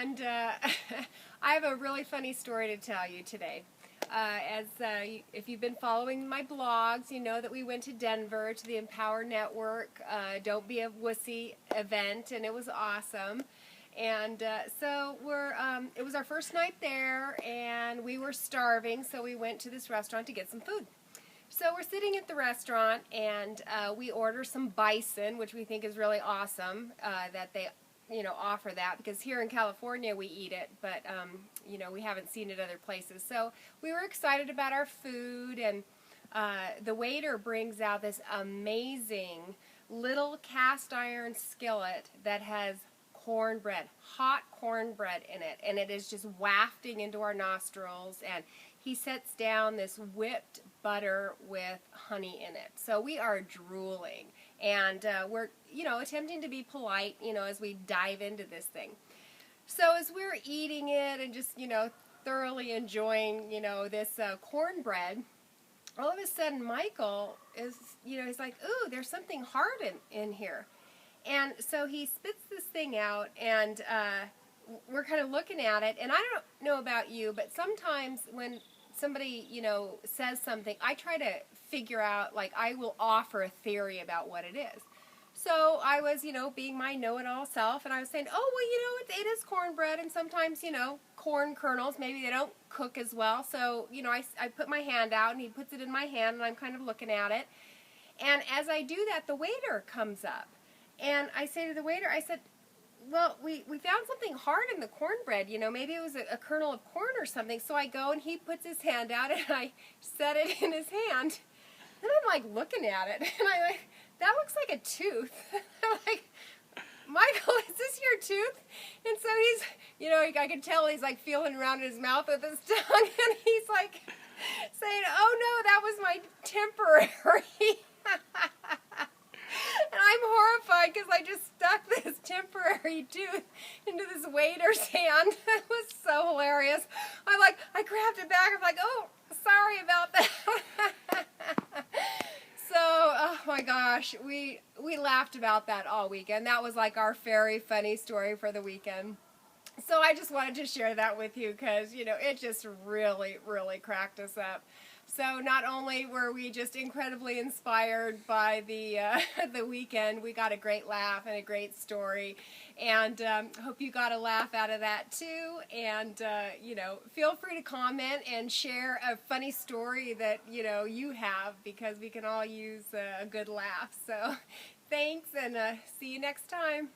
And I have a really funny story to tell you today. If you've been following my blogs, you know that we went to Denver to the Empower Network Don't Be a Wussy event, and it was awesome. And it was our first night there, and we were starving, so we went to this restaurant to get some food. So we're sitting at the restaurant, and we order some bison, which we think is really awesome that they offer that, because here in California we eat it, but we haven't seen it other places. So we were excited about our food, and the waiter brings out this amazing little cast iron skillet that has cornbread, hot cornbread in it, and it is just wafting into our nostrils, and he sets down this whipped butter with honey in it. So we are drooling, and we're attempting to be polite, as we dive into this thing. So as we're eating it and just, thoroughly enjoying, this cornbread, all of a sudden Michael is, he's like, ooh, there's something hard in here. And so he spits this thing out, and we're kind of looking at it, and I don't know about you, but sometimes when somebody, says something, I try to figure out, like, I will offer a theory about what it is. So I was, being my know-it-all self, and I was saying, oh, well, it is cornbread, and sometimes, corn kernels, maybe they don't cook as well. So, I put my hand out, and he puts it in my hand, and I'm kind of looking at it. And as I do that, the waiter comes up. And I say to the waiter, I said, well, we found something hard in the cornbread, maybe it was a kernel of corn or something. So I go, and he puts his hand out, and I set it in his hand. And I'm like looking at it, and I'm like, that looks like a tooth. I'm like, Michael, is this your tooth? And so he's, I can tell he's like feeling around in his mouth with his tongue, and he's like saying, oh no, that was my temporary. And I'm horrified because I just stuck this temporary tooth into this waiter's hand. It was so hilarious. I grabbed it back. I'm like, oh, sorry about that. So, oh my gosh, we laughed about that all weekend. That was like our very funny story for the weekend. So I just wanted to share that with you because, it just really, really cracked us up. So not only were we just incredibly inspired by the weekend, we got a great laugh and a great story, and hope you got a laugh out of that too. And feel free to comment and share a funny story that you have, because we can all use a good laugh. So thanks, and see you next time.